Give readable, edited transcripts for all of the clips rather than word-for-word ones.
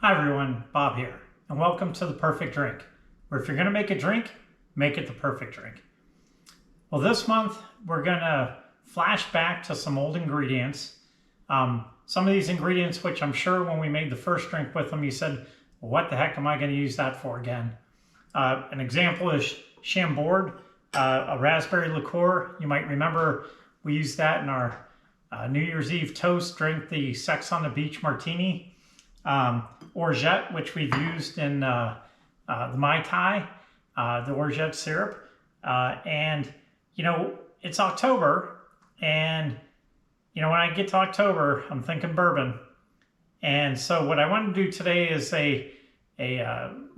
Hi everyone, Bob here, and welcome to The Perfect Drink, where if you're going to make a drink, make it the perfect drink. Well, this month we're going to flash back to some old ingredients. Some of these ingredients, which I'm sure when we made the first drink with them, you said, well, what the heck am I going to use that for again? An example is Chambord, a raspberry liqueur. You might remember we used that in our New Year's Eve toast drink, the Sex on the Beach Martini. Orgeat, which we've used in the Mai Tai, the Orgeat Syrup. And, you know, it's October, and, you know, when I get to October, I'm thinking bourbon. And so what I want to do today is a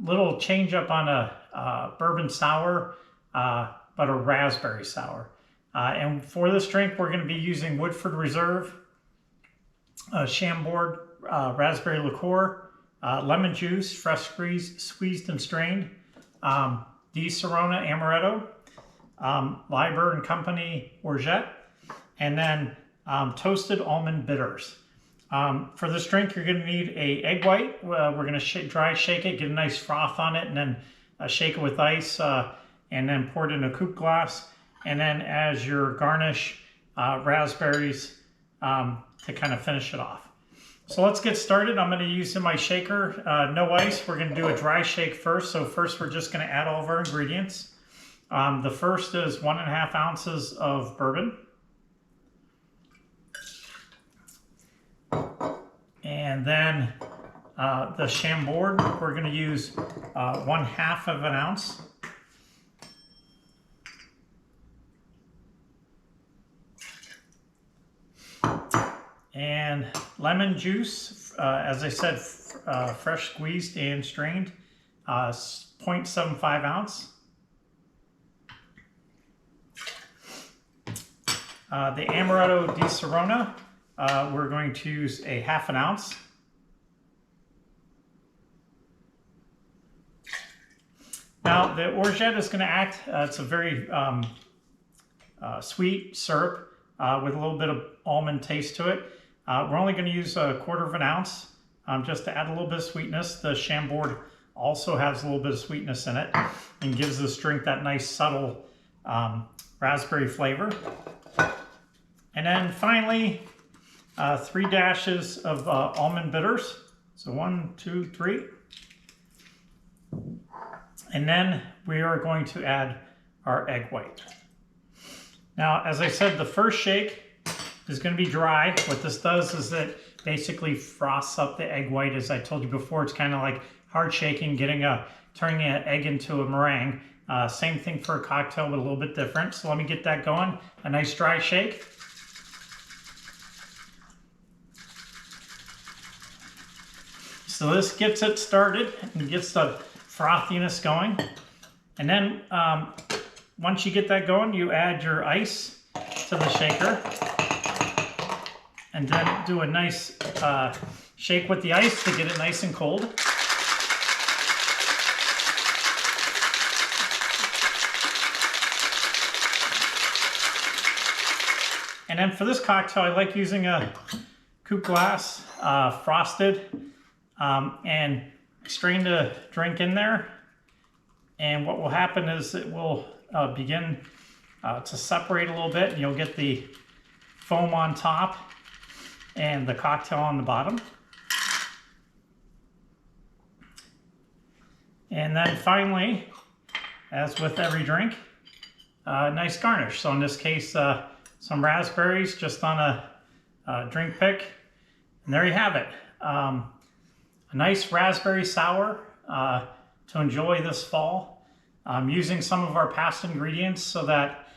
little change up on a bourbon sour, but a raspberry sour. And for this drink, we're going to be using Woodford Reserve, Chambord raspberry liqueur, lemon juice, fresh squeezed and strained, Di Serrano Amaretto, Liber and Company Orgeat, and then toasted almond bitters. For this drink, you're going to need an egg white. We're going to dry shake it, get a nice froth on it, and then shake it with ice, and then pour it in a coupe glass. And then as your garnish, raspberries to kind of finish it off. So let's get started. I'm going to use in my shaker, no ice. We're going to do a dry shake first. So first we're just going to add all of our ingredients. The first is 1.5 ounces of bourbon. And then the Chambord, we're going to use 1/2 of an ounce. And lemon juice, as I said, fresh squeezed and strained, 0.75 ounce. The Amaretto Di Serrano, we're going to use a 1/2 ounce. Now the Orgeat is going to act, it's a very sweet syrup with a little bit of almond taste to it. We're only going to use 1/4 of an ounce just to add a little bit of sweetness. The Chambord also has a little bit of sweetness in it and gives this drink that nice subtle raspberry flavor. And then finally, 3 dashes of almond bitters. So 1, 2, 3. And then we are going to add our egg white. Now, as I said, the first shake is going to be dry. What this does is it basically froths up the egg white. As I told you before, it's kind of like hard shaking, turning an egg into a meringue. Same thing for a cocktail, but a little bit different. So let me get that going. A nice dry shake. So this gets it started and gets the frothiness going. And then once you get that going, you add your ice to the shaker. And then do a nice shake with the ice to get it nice and cold. And then for this cocktail, I like using a coupe glass, frosted, and strain the drink in there. And what will happen is it will begin to separate a little bit, and you'll get the foam on top and the cocktail on the bottom. And then finally, as with every drink, a nice garnish. So in this case, some raspberries just on a drink pick. And there you have it. A nice raspberry sour to enjoy this fall. I'm using some of our past ingredients so that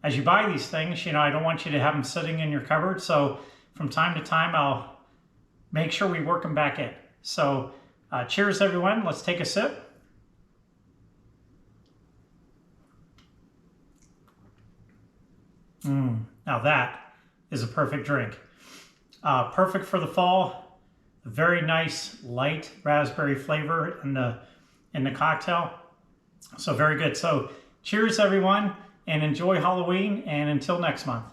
as you buy these things, you know, I don't want you to have them sitting in your cupboard. So from time to time, I'll make sure we work them back in. So cheers, everyone. Let's take a sip. Now that is a perfect drink. Perfect for the fall. A very nice, light raspberry flavor in the cocktail. So very good. So cheers, everyone, and enjoy Halloween. And until next month.